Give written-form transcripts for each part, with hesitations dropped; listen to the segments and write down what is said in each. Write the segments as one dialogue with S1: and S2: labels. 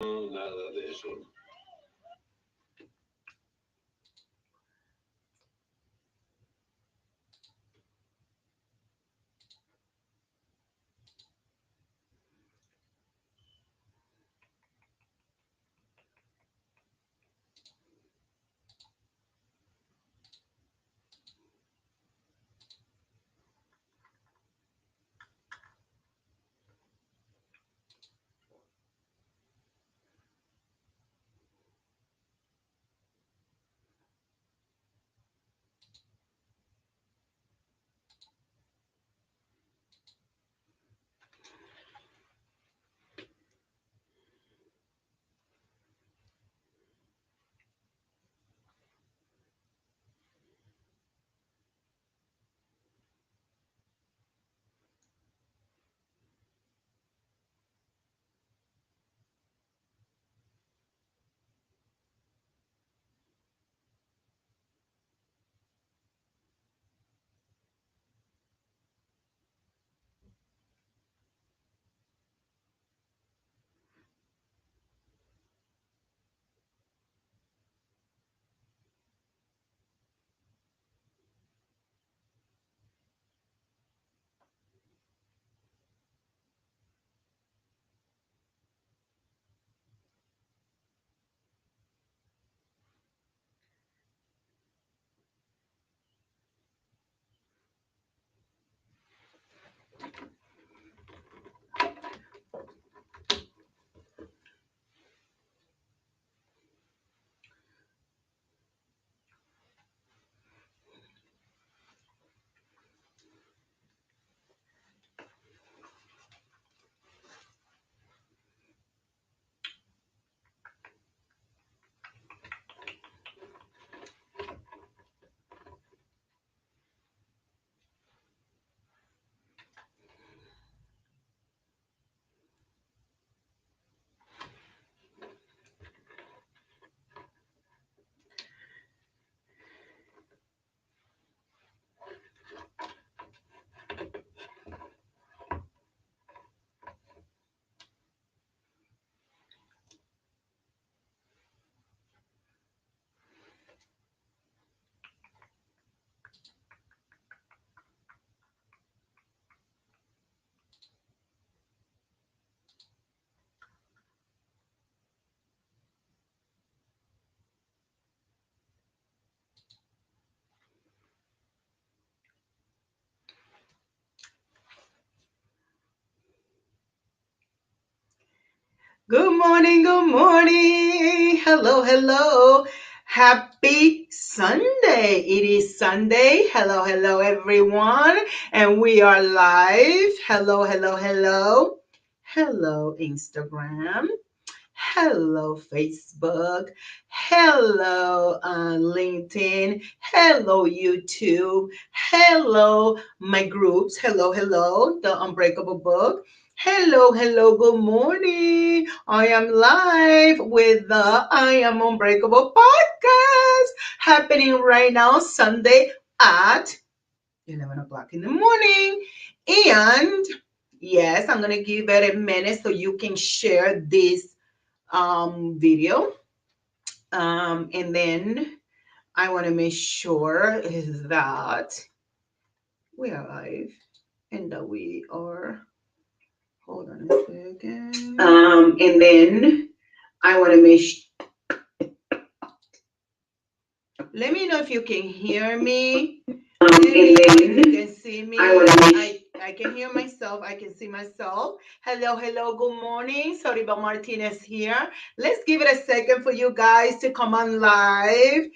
S1: nada de eso.
S2: Good morning, good morning. Hello, hello. Happy Sunday. It is Sunday. Hello, hello, everyone. And we are live. Hello, hello, hello. Hello, Instagram. Hello, Facebook. Hello, LinkedIn. Hello, YouTube. Hello, my groups. Hello, hello, the Unbreakable book. Hello, hello, good morning. I am live with the I Am Unbreakable podcast happening right now, Sunday at 11 o'clock in the morning. And yes, I'm going to give it a minute so you can share this video. And then I want to make sure that we are live and that we are. Hold on a second. And then I want to make. Let me know if you can hear me. Let me know if you can see me. I can hear myself. I can see myself. Hello, hello. Good morning. Soribel Martinez here. Let's give it a second for you guys to come on live.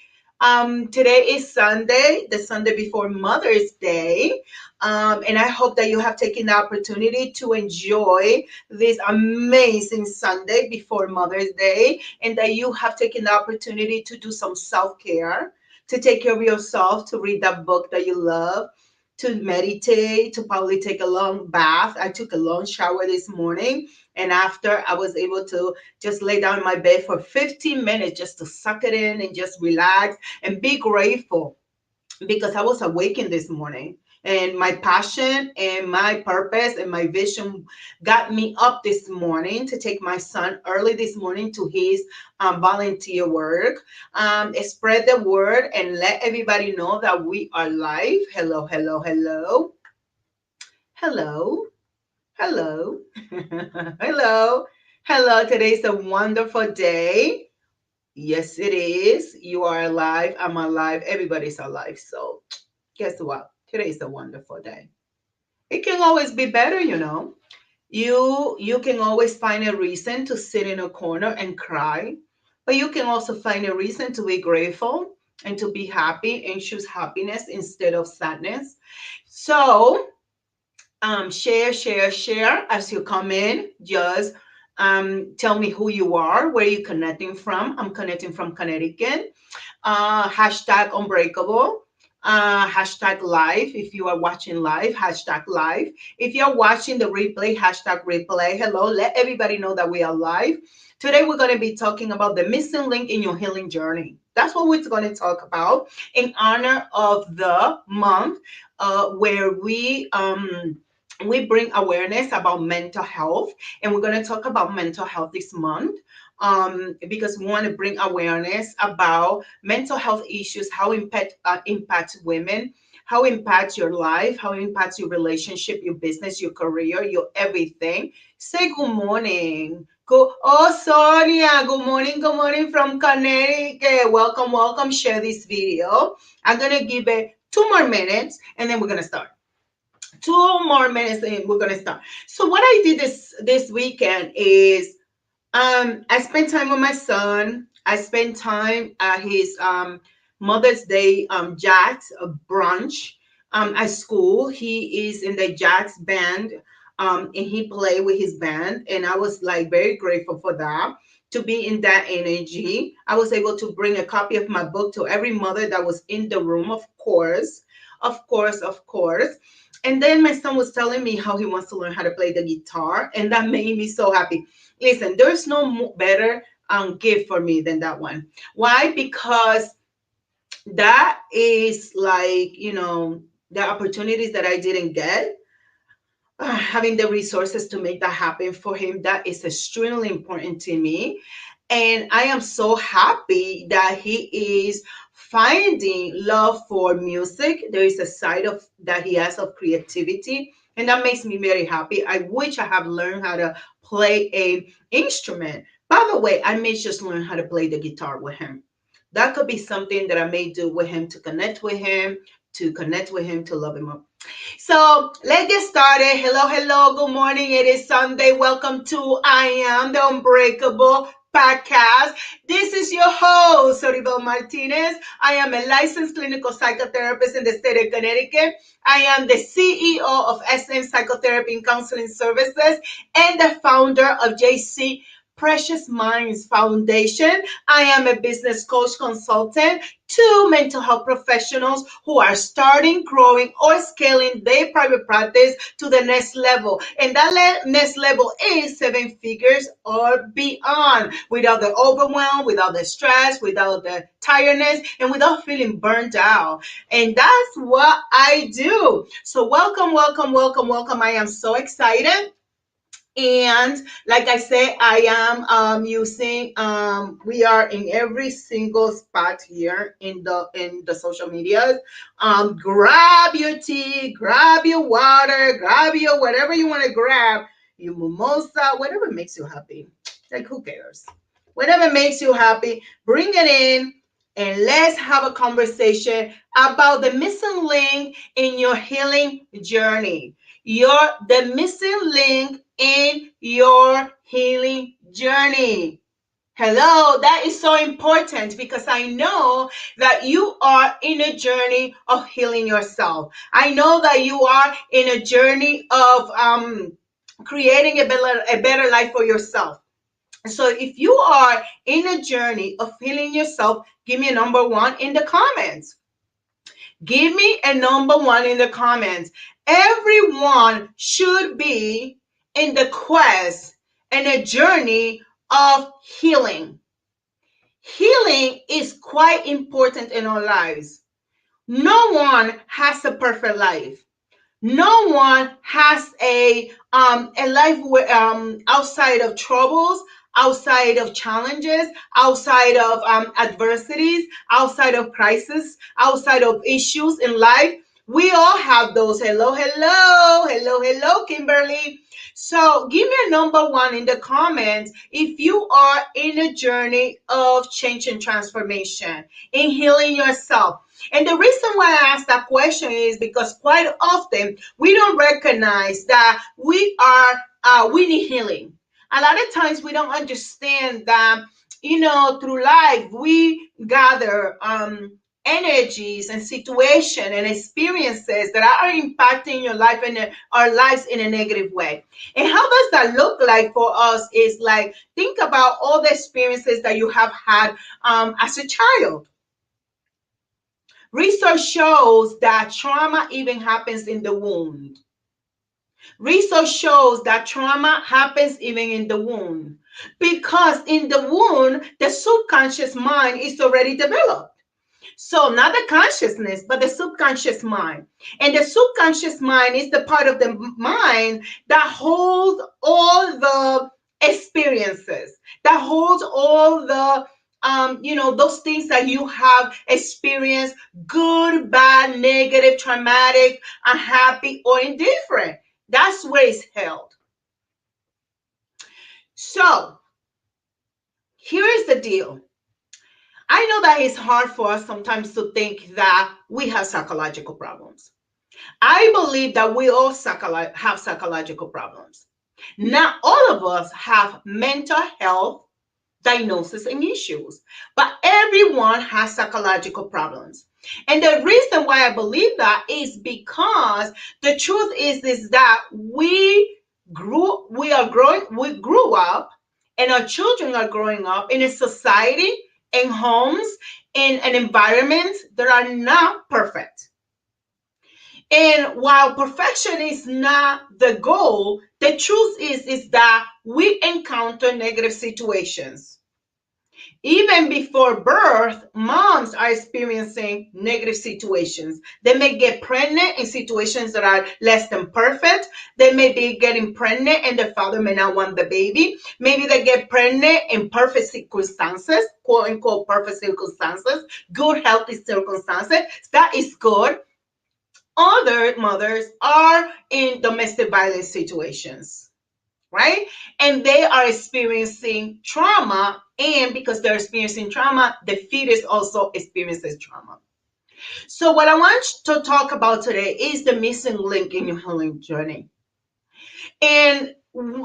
S2: Today is Sunday, the Sunday before Mother's Day. And I hope that you have taken the opportunity to enjoy this amazing Sunday before Mother's Day, and that you have taken the opportunity to do some self-care, to take care of yourself, to read that book that you love, to meditate, to probably take a long bath. I took a long shower this morning, and after I was able to just lay down in my bed for 15 minutes just to suck it in and just relax and be grateful because I was awakened this morning. And my passion and my purpose and my vision got me up this morning to take my son early this morning to his volunteer work. Spread the word and let everybody know that we are live. Hello, hello, hello. Hello, hello, hello, hello. Today's a wonderful day. Yes, it is. You are alive. I'm alive. Everybody's alive. So, guess what? Today's a wonderful day. It can always be better, you know. You can always find a reason to sit in a corner and cry, but you can also find a reason to be grateful and to be happy and choose happiness instead of sadness. So, share as you come in. Just tell me who you are, where you connecting from. I'm connecting from Connecticut. Hashtag unbreakable. Hashtag live. If you are watching live, hashtag live. If you're watching the replay, hashtag replay. Hello, let everybody know that we are live. Today we're going to be talking about the missing link in your healing journey. That's what we're going to talk about in honor of the month where we bring awareness about mental health, and we're going to talk about mental health this month because we want to bring awareness about mental health issues, how impacts women, how impacts your life, how impacts your relationship, your business, your career, your everything. Say good morning. Go, oh, Sonia, good morning from Connecticut. Welcome, welcome. Share this video. I'm going to give it 2 more minutes and then we're going to start. 2 more minutes and we're gonna start. So what I did this weekend is I spent time with my son. I spent time at his Mother's Day jazz brunch at school. He is in the jazz band and he played with his band, and I was like very grateful for that, to be in that energy. I was able to bring a copy of my book to every mother that was in the room, of course, of course, of course. And then my son was telling me how he wants to learn how to play the guitar, and that made me so happy. Listen, there's no better gift for me than that one. Why? Because that is like, the opportunities that I didn't get. Having the resources to make that happen for him, that is extremely important to me. And I am so happy that he is finding love for music. There is a side of that he has of creativity, and that makes me very happy. I wish I have learned how to play a instrument. By the way, I may just learn how to play the guitar with him. That could be something that I may do with him, to connect with him, to love him up. So let's get started. Hello, hello, good morning. It is Sunday. Welcome to I Am the Unbreakable podcast. This is your host, Soribel Martinez. I am a licensed clinical psychotherapist in the state of Connecticut. I am the CEO of SMPsychotherapy and Counseling Services and the founder of JC Precious Minds Foundation. I am a business coach consultant to mental health professionals who are starting, growing, or scaling their private practice to the next level. And that next level is 7 figures or beyond, without the overwhelm, without the stress, without the tiredness, and without feeling burnt out. And that's what I do. So welcome, welcome, welcome, welcome. I am so excited. And like I say, I am using we are in every single spot here in the social medias. Grab your tea, grab your water, grab your whatever you want to grab, your mimosa, whatever makes you happy. Like, who cares? Whatever makes you happy, bring it in, and let's have a conversation about the missing link in your healing journey. The missing link in your healing journey. Hello, that is so important because I know that you are in a journey of healing yourself. I know that you are in a journey of creating a better life for yourself. So if you are in a journey of healing yourself, give me a number 1 in the comments. Give me a number 1 in the comments. Everyone should be in the quest and a journey of healing. Healing is quite important in our lives. No one has a perfect life. No one has a life outside of troubles, outside of challenges, outside of adversities, outside of crisis, outside of issues in life. We all have those. Hello, hello, hello, hello, Kimberly. So give me a number one in the comments if you are in a journey of change and transformation, in healing yourself. And the reason why I ask that question is because quite often we don't recognize that we need healing. A lot of times we don't understand that, through life we gather energies and situation and experiences that are impacting your life and our lives in a negative way. And how does that look like for us is like, think about all the experiences that you have had as a child. Research shows that trauma even happens in the womb. Research shows that trauma happens even in the womb because in the womb, the subconscious mind is already developed. So, not the consciousness, but the subconscious mind. And the subconscious mind is the part of the mind that holds all the experiences, that holds all the those things that you have experienced, good, bad, negative, traumatic, unhappy, or indifferent. That's where it's held. So here is the deal. I know that it's hard for us sometimes to think that we have psychological problems. I believe that we all have psychological problems. Not all of us have mental health diagnosis and issues, but everyone has psychological problems. And the reason why I believe that is because the truth is that we grew up, and our children are growing up in a society, in homes, in an environment that are not perfect. And while perfection is not the goal, the truth is that we encounter negative situations. Even before birth, moms are experiencing negative situations. They may get pregnant in situations that are less than perfect. They may be getting pregnant and their father may not want the baby. Maybe they get pregnant in perfect circumstances, quote unquote perfect circumstances, good healthy circumstances. That is good. Other mothers are in domestic violence situations, right? And they are experiencing trauma. And because they're experiencing trauma, the fetus also experiences trauma. So, what I want to talk about today is the missing link in your healing journey. And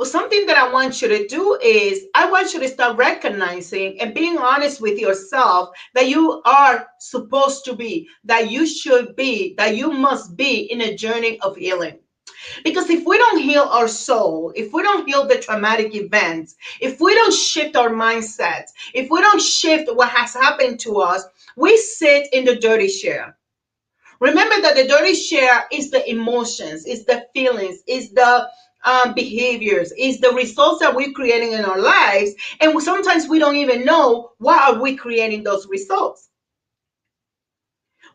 S2: something that I want you to do is I want you to start recognizing and being honest with yourself that you are supposed to be, that you should be, that you must be in a journey of healing. Because if we don't heal our soul, if we don't heal the traumatic events, if we don't shift our mindset, if we don't shift what has happened to us, we sit in the dirty chair. Remember that the dirty chair is the emotions, is the feelings, is the behaviors, is the results that we're creating in our lives. And sometimes we don't even know why are we creating those results.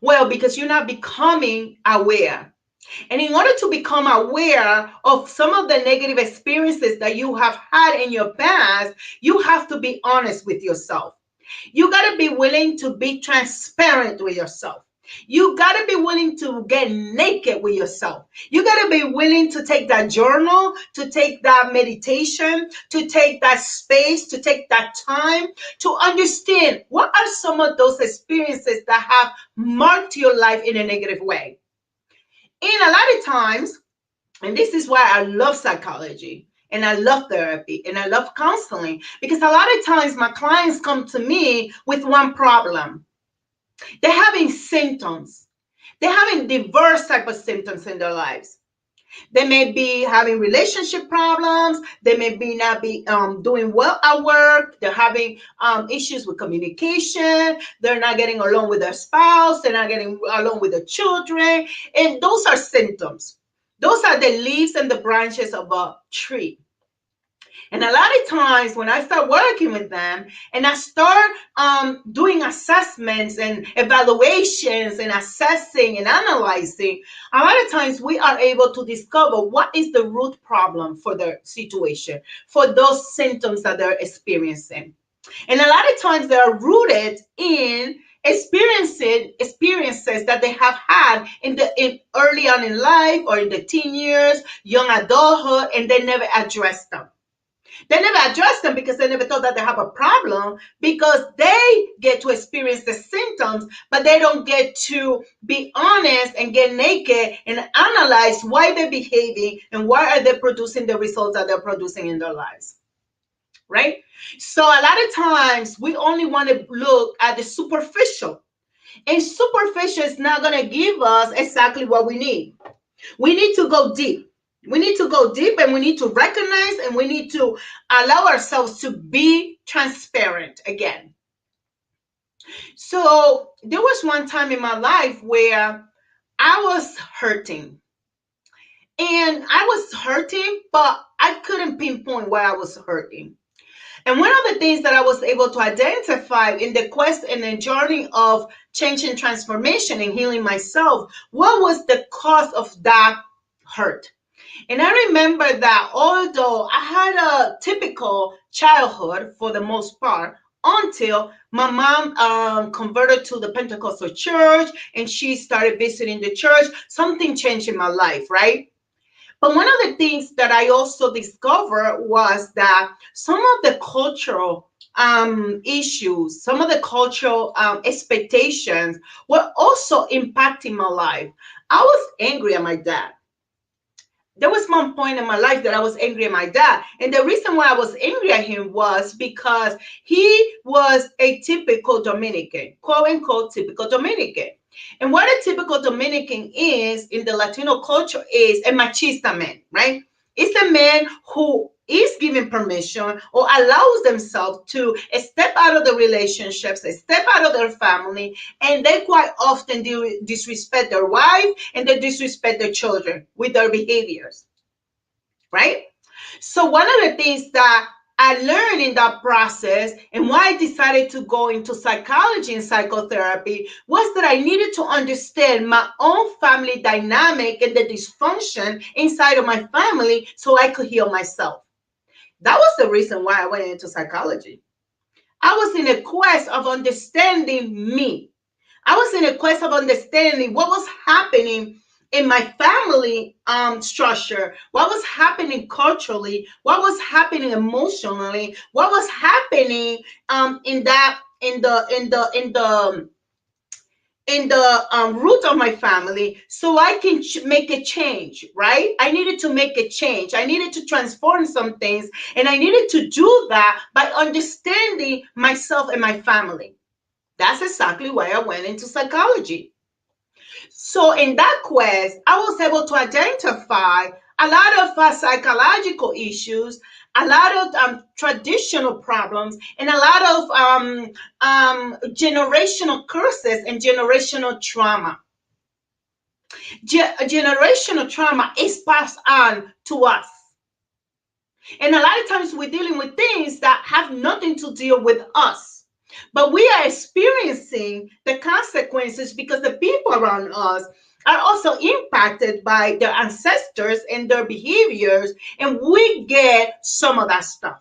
S2: Well, because you're not becoming aware. And in order to become aware of some of the negative experiences that you have had in your past, you have to be honest with yourself. You got to be willing to be transparent with yourself. You got to be willing to get naked with yourself. You got to be willing to take that journal, to take that meditation, to take that space, to take that time to understand what are some of those experiences that have marked your life in a negative way. And a lot of times, and this is why I love psychology and I love therapy and I love counseling, because a lot of times my clients come to me with one problem. They're having symptoms. They're having diverse type of symptoms in their lives. They may be having relationship problems. They may be not be doing well at work. They're having issues with communication. They're not getting along with their spouse. They're not getting along with their children. And those are symptoms. Those are the leaves and the branches of a tree. And a lot of times when I start working with them and I start doing assessments and evaluations and assessing and analyzing, a lot of times we are able to discover what is the root problem for their situation, for those symptoms that they're experiencing. And a lot of times they are rooted in experiences that they have had in early on in life or in the teen years, young adulthood, and they never address them. They never address them because they never thought that they have a problem, because they get to experience the symptoms, but they don't get to be honest and get naked and analyze why they're behaving and why are they producing the results that they're producing in their lives. Right? So a lot of times we only want to look at the superficial, and superficial is not going to give us exactly what we need. We need to go deep. We need to go deep, and we need to recognize, and we need to allow ourselves to be transparent again. So there was one time in my life where I was hurting. And I was hurting, but I couldn't pinpoint why I was hurting. And one of the things that I was able to identify in the quest and the journey of change and transformation and healing myself, what was the cause of that hurt? And I remember that although I had a typical childhood for the most part, until my mom converted to the Pentecostal church and she started visiting the church, something changed in my life, right? But one of the things that I also discovered was that some of the cultural issues, some of the cultural expectations were also impacting my life. I was angry at my dad. There was one point in my life that I was angry at my dad. And the reason why I was angry at him was because he was a typical Dominican, quote unquote, typical Dominican. And what a typical Dominican is in the Latino culture is a machista man, right? It's a man who is given permission or allows themselves to step out of the relationships, step out of their family, and they quite often disrespect their wife and they disrespect their children with their behaviors, right? So one of the things that I learned in that process and why I decided to go into psychology and psychotherapy was that I needed to understand my own family dynamic and the dysfunction inside of my family so I could heal myself. That was the reason why I went into psychology. I was in a quest of understanding me. I was in a quest of understanding what was happening in my family structure, what was happening culturally, what was happening emotionally, what was happening in the root of my family, so I can make a change, right? I needed to make a change. I needed to transform some things, and I needed to do that by understanding myself and my family. That's exactly why I went into psychology. So in that quest, I was able to identify a lot of psychological issues, a lot of traditional problems, and a lot of generational curses and generational trauma. Generational trauma is passed on to us. And a lot of times we're dealing with things that have nothing to deal with us. But we are experiencing the consequences because the people around us are also impacted by their ancestors and their behaviors, and we get some of that stuff.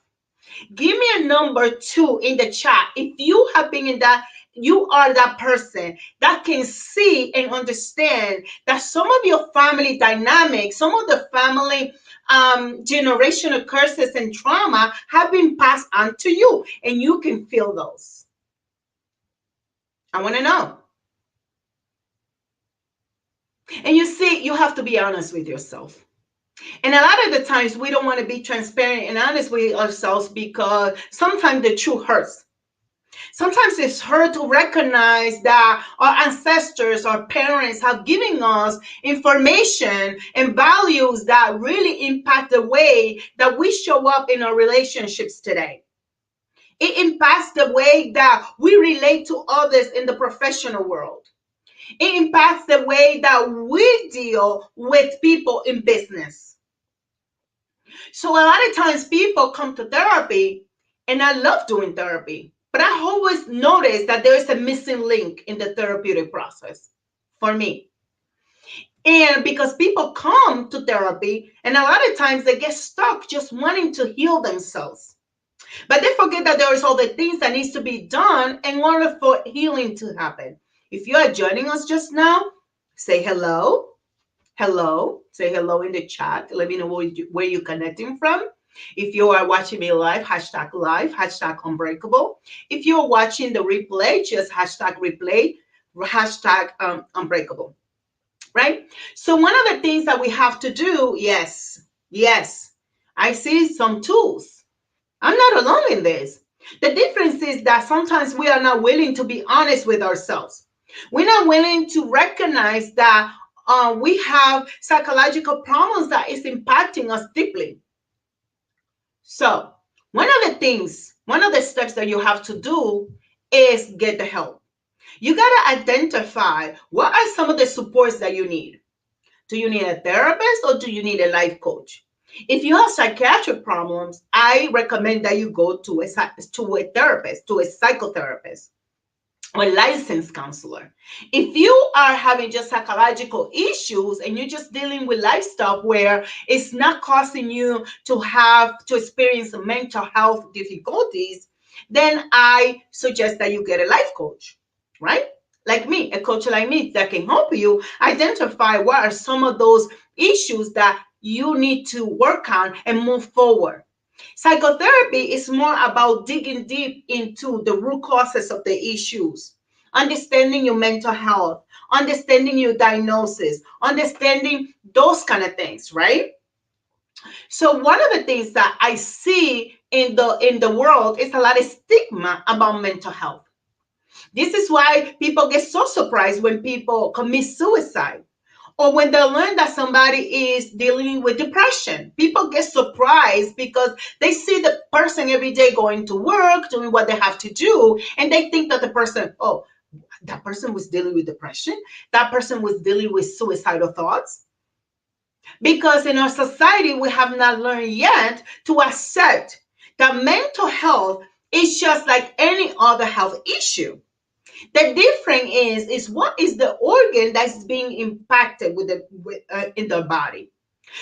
S2: Give me a number 2 in the chat if you have been in that. You are that person that can see and understand that some of your family dynamics, some of the family generational curses and trauma have been passed on to you, and you can feel those. I want to know. And you see, you have to be honest with yourself. And a lot of the times we don't want to be transparent and honest with ourselves because sometimes the truth hurts. Sometimes it's hard to recognize that our ancestors, our parents have given us information and values that really impact the way that we show up in our relationships today. It impacts the way that we relate to others in the professional world. It impacts the way that we deal with people in business. So a lot of times people come to therapy, and I love doing therapy, but I always notice that there is a missing link in the therapeutic process for me. And because people come to therapy, and a lot of times they get stuck just wanting to heal themselves. But they forget that there is all the things that needs to be done in order for healing to happen. If you are joining us just now, say hello. Hello. Say hello in the chat. Let me know where you're connecting from. If you are watching me live, hashtag unbreakable. If you're watching the replay, just hashtag replay, hashtag unbreakable. Right? So one of the things that we have to do, yes, I see some tools. I'm not alone in this. The difference is that sometimes we are not willing to be honest with ourselves. We're not willing to recognize that we have psychological problems that is impacting us deeply. So one of the steps that you have to do is get the help. You got to identify what are some of the supports that you need. Do you need a therapist or do you need a life coach? If you have psychiatric problems, I recommend that you go to a therapist, to a psychotherapist or a licensed counselor. If you are having just psychological issues and you're just dealing with life stuff where it's not causing you to experience mental health difficulties, then I suggest that you get a life coach, right? Like me, a coach like me that can help you identify what are some of those issues that you need to work on and move forward. Psychotherapy is more about digging deep into the root causes of the issues, understanding your mental health, understanding your diagnosis, understanding those kind of things, right? So one of the things that I see in the world is a lot of stigma about mental health. This is why people get so surprised when people commit suicide or when they learn that somebody is dealing with depression. People get surprised because they see the person every day going to work, doing what they have to do, and they think that the person, oh, that person was dealing with depression, that person was dealing with suicidal thoughts. Because in our society, we have not learned yet to accept that mental health is just like any other health issue. The difference is what is the organ that's being impacted in the body.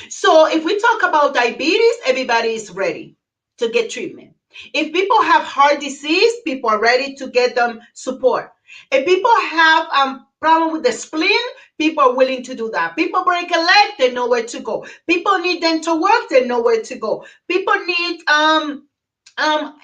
S2: So if we talk about diabetes, everybody is ready to get treatment. If people have heart disease, people are ready to get them support. If people have problem with the spleen, people are willing to do that. People break a leg, they know where to go. People need dental work, they know where to go. People need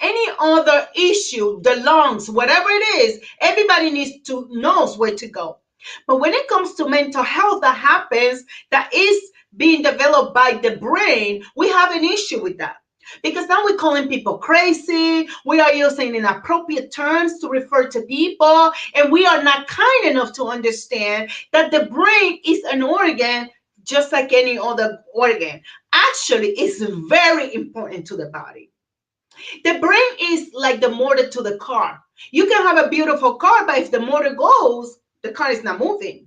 S2: any other issue, the lungs, whatever it is, everybody needs to knows where to go. But when it comes to mental health that is being developed by the brain, we have an issue with that. Because now we're calling people crazy, we are using inappropriate terms to refer to people, and we are not kind enough to understand that the brain is an organ just like any other organ. Actually, it's very important to the body. The brain is like the motor to the car. You can have a beautiful car, but if the motor goes, the car is not moving.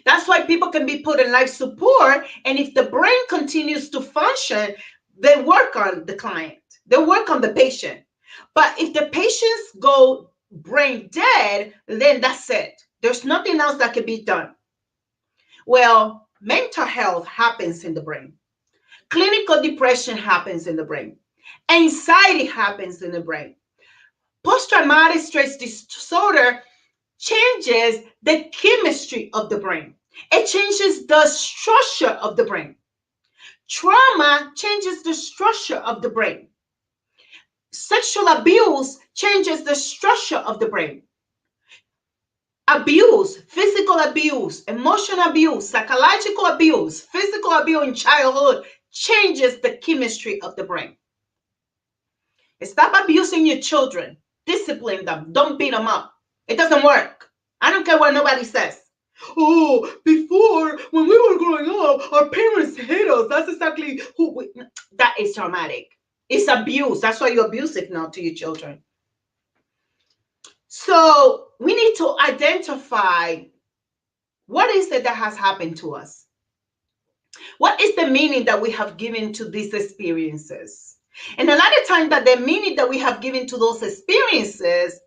S2: That's why people can be put in life support. And if the brain continues to function, they work on the client, they work on the patient. But if the patients go brain dead, then that's it. There's nothing else that can be done. Well, mental health happens in the brain. Clinical depression happens in the brain. Anxiety happens in the brain. Post-traumatic stress disorder changes the chemistry of the brain. It changes the structure of the brain. Trauma changes the structure of the brain. Sexual abuse changes the structure of the brain. Abuse, physical abuse, emotional abuse, psychological abuse, physical abuse in childhood changes the chemistry of the brain. Stop abusing your children. Discipline them. Don't beat them up. It doesn't work. I don't care what nobody says. Oh, before, when we were growing up, our parents hit us. That's exactly that is traumatic. It's abuse. That's why you're abusive now to your children. So we need to identify what is it that has happened to us. What is the meaning that we have given to these experiences? And a lot of times that the meaning that we have given to those experiences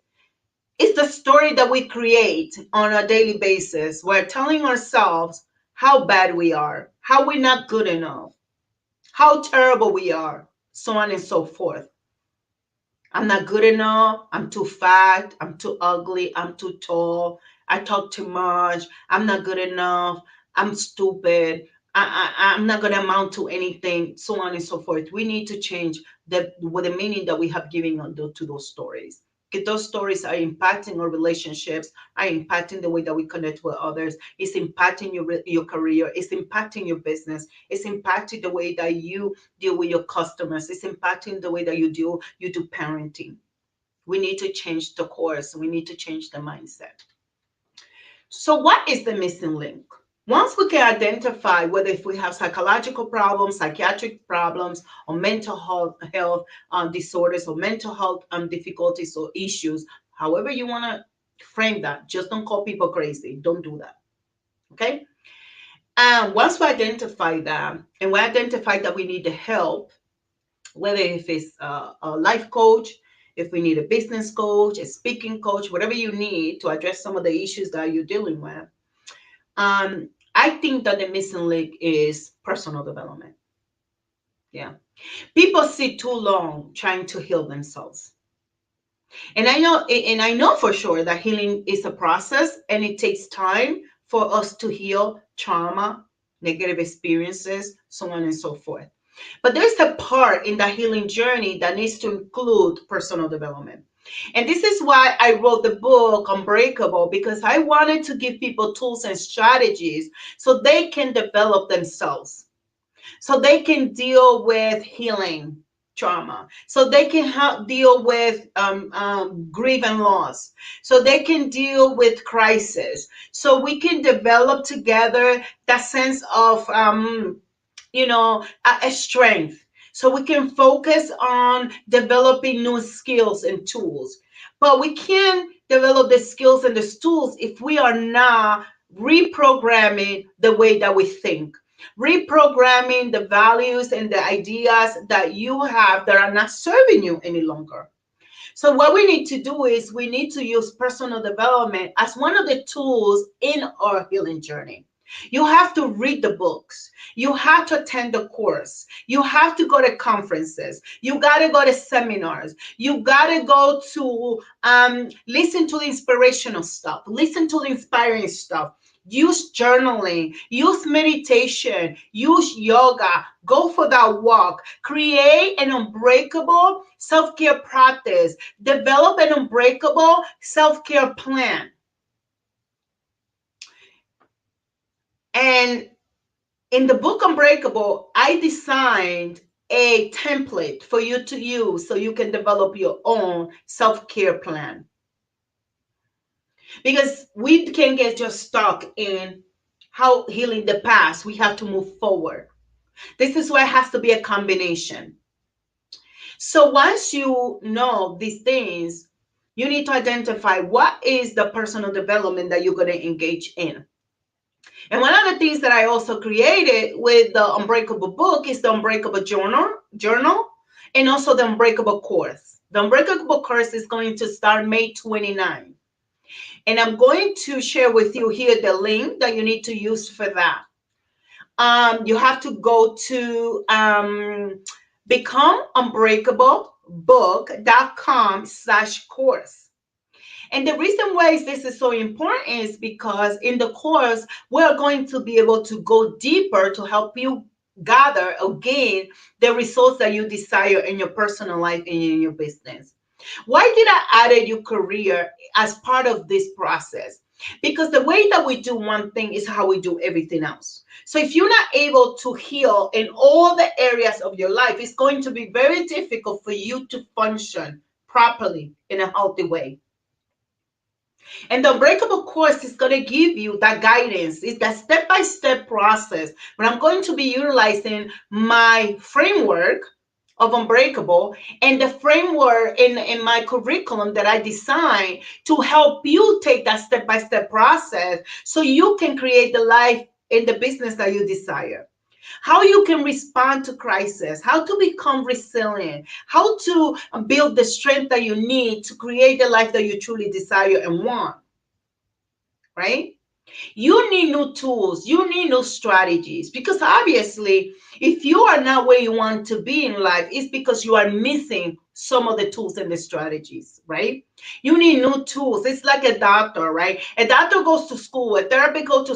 S2: is the story that we create on a daily basis. We're telling ourselves how bad we are, how we're not good enough, how terrible we are, so on and so forth. I'm not good enough. I'm too fat. I'm too ugly. I'm too tall. I talk too much. I'm not good enough. I'm stupid. I'm not going to amount to anything, so on and so forth. We need to change with the meaning that we have given to those stories. Because those stories are impacting our relationships, are impacting the way that we connect with others. It's impacting your career. It's impacting your business. It's impacting the way that you deal with your customers. It's impacting the way that you do parenting. We need to change the course. We need to change the mindset. So what is the missing link? Once we can identify whether if we have psychological problems, psychiatric problems, or mental health disorders, or mental health difficulties or issues, however you want to frame that, just don't call people crazy. Don't do that. Okay? And once we identify that, and we identify that we need the help, whether if it's a life coach, if we need a business coach, a speaking coach, whatever you need to address some of the issues that you're dealing with, I think that the missing link is personal development. Yeah. People sit too long trying to heal themselves. And I know for sure that healing is a process and it takes time for us to heal trauma, negative experiences, so on and so forth. But there's a part in the healing journey that needs to include personal development. And this is why I wrote the book Unbreakable, because I wanted to give people tools and strategies so they can develop themselves, so they can deal with healing trauma, so they can help deal with grief and loss, so they can deal with crisis, so we can develop together that sense of a strength, so we can focus on developing new skills and tools. But we can't develop the skills and the tools if we are not reprogramming the way that we think, reprogramming the values and the ideas that you have that are not serving you any longer. So what we need to do is we need to use personal development as one of the tools in our healing journey. You have to read the books. You have to attend the course. You have to go to conferences. You got to go to seminars. You got to go to listen to the inspirational stuff. Listen to the inspiring stuff. Use journaling, use meditation, use yoga, go for that walk, create an unbreakable self-care practice, develop an unbreakable self-care plan. And in the book Unbreakable, I designed a template for you to use so you can develop your own self-care plan. Because we can get just stuck in how healing the past. We have to move forward. This is why it has to be a combination. So once you know these things, you need to identify what is the personal development that you're going to engage in. And one of the things that I also created with the Unbreakable book is the Unbreakable journal, and also the Unbreakable course. The Unbreakable course is going to start May 29. And I'm going to share with you here the link that you need to use for that. You have to go to becomeunbreakablebook.com/course. And the reason why this is so important is because in the course, we're going to be able to go deeper to help you gather or gain the results that you desire in your personal life and in your business. Why did I add your career as part of this process? Because the way that we do one thing is how we do everything else. So if you're not able to heal in all the areas of your life, it's going to be very difficult for you to function properly in a healthy way. And the Unbreakable course is going to give you that guidance. It's that step-by-step process. But I'm going to be utilizing my framework of Unbreakable and the framework in my curriculum that I designed to help you take that step-by-step process so you can create the life and the business that you desire. how you can respond to crisis, how to become resilient, how to build the strength that you need to create the life that you truly desire and want, right? You need new tools, you need new strategies, because obviously, if you are not where you want to be in life, it's because you are missing some of the tools and the strategies, right? You need new tools. It's like a doctor, right? A doctor goes to school, a therapist goes to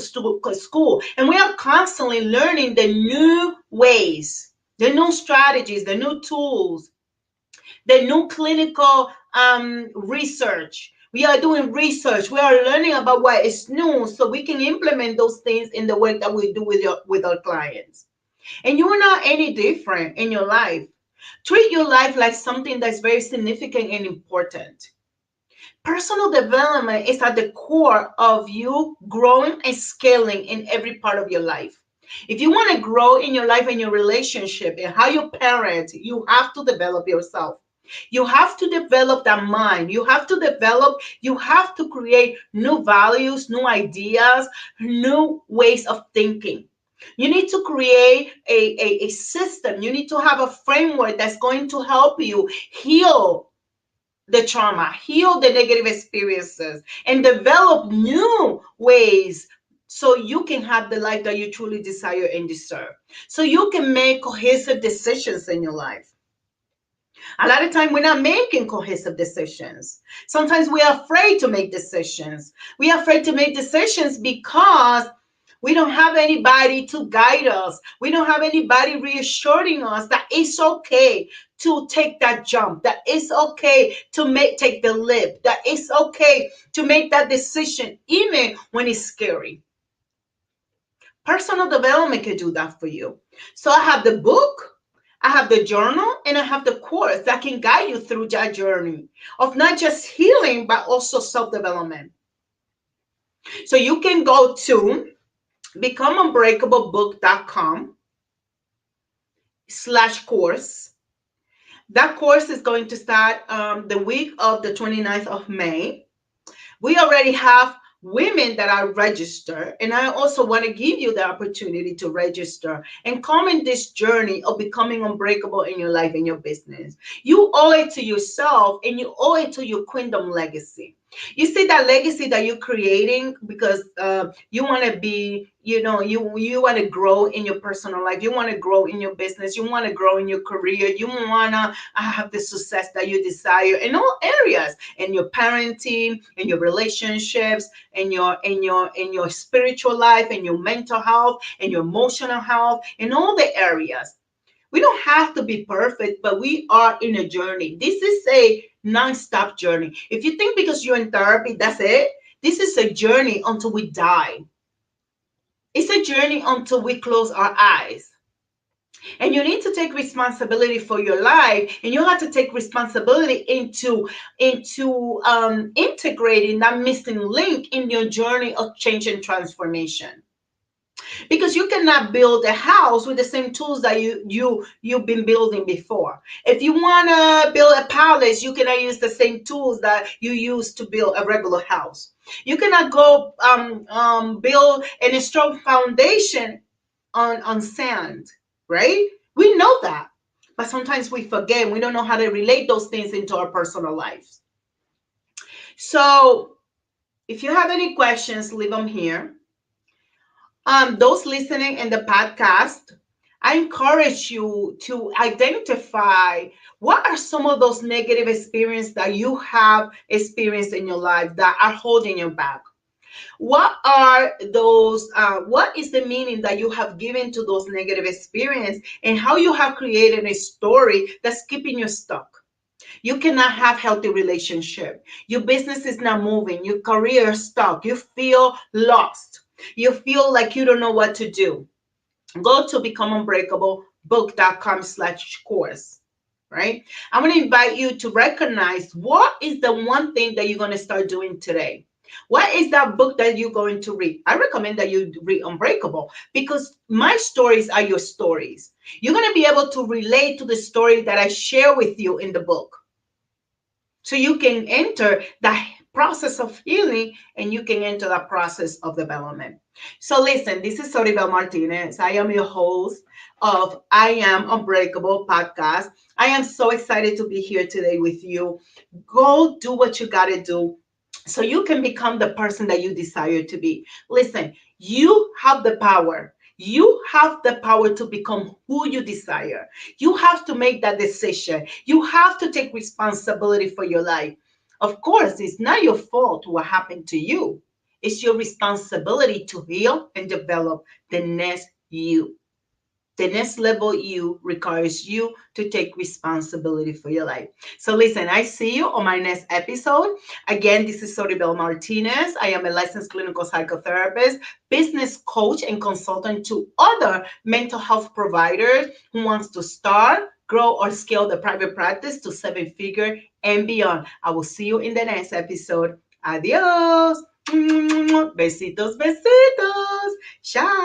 S2: school, and we are constantly learning the new ways, the new strategies, the new tools, the new clinical research. We are doing research. We are learning about what is new so we can implement those things in the work that we do with our clients. And you are not any different in your life. Treat your life like something that's very significant and important. Personal development is at the core of you growing and scaling in every part of your life. If you want to grow in your life and your relationship and how you parent, you have to develop yourself. You have to develop that mind. You have to create new values, new ideas, new ways of thinking. You need to create a system. You need to have a framework that's going to help you heal the trauma, heal the negative experiences, and develop new ways so you can have the life that you truly desire and deserve. So you can make cohesive decisions in your life. A lot of time we're not making cohesive decisions. Sometimes we are afraid to make decisions. We are afraid to make decisions because we don't have anybody to guide us. We don't have anybody reassuring us that it's okay to take that jump, that it's okay to take the leap, that it's okay to make that decision even when it's scary. Personal development can do that for you. So I have the book, I have the journal, and I have the course that can guide you through that journey of not just healing, but also self-development. So you can go to becomeunbreakable.com/course. That course is going to start the week of the 29th of May. We already have women that are registered, and I also want to give you the opportunity to register and come in this journey of becoming unbreakable in your life and your business. You owe it to yourself, and you owe it to your kingdom legacy. You see that legacy that you're creating because you want to be, you want to grow in your personal life, you want to grow in your business, you want to grow in your career, you want to have the success that you desire in all areas, in your parenting, in your relationships, in your spiritual life, in your mental health, in your emotional health, in all the areas. We don't have to be perfect, but we are in a journey. This is a non-stop journey. If you think because you're in therapy, that's it. This is a journey until we die. It's a journey until we close our eyes. And you need to take responsibility for your life, and you have to take responsibility into integrating that missing link in your journey of change and transformation. Because you cannot build a house with the same tools that you've been building before. If you want to build a palace, you cannot use the same tools that you use to build a regular house. You cannot go build a strong foundation on sand, right? We know that, but sometimes we forget. We don't know how to relate those things into our personal lives. So if you have any questions, leave them here. Those listening in the podcast, I encourage you to identify what are some of those negative experiences that you have experienced in your life that are holding you back. What are those? What is the meaning that you have given to those negative experiences, and how you have created a story that's keeping you stuck? You cannot have healthy relationship. Your business is not moving. Your career is stuck. You feel lost. You feel like you don't know what to do. Go to becomeunbreakable.com/course, right? I'm going to invite you to recognize what is the one thing that you're going to start doing today. What is that book that you're going to read? I recommend that you read Unbreakable, because my stories are your stories. You're going to be able to relate to the story that I share with you in the book. So you can enter that process of healing, and you can enter that process of development. So listen, this is Soribel Martinez. I am your host of I Am Unbreakable podcast. I am so excited to be here today with you. Go do what you got to do so you can become the person that you desire to be. Listen, you have the power. You have the power to become who you desire. You have to make that decision. You have to take responsibility for your life. Of course, it's not your fault what happened to you. It's your responsibility to heal and develop the next you. The next level you requires you to take responsibility for your life. So listen, I see you on my next episode. Again, this is Soribel Martinez. I am a licensed clinical psychotherapist, business coach, and consultant to other mental health providers who wants to start, grow, or scale the private practice to 7-figure and beyond. I will see you in the next episode. Adios. Besitos, besitos. Ciao.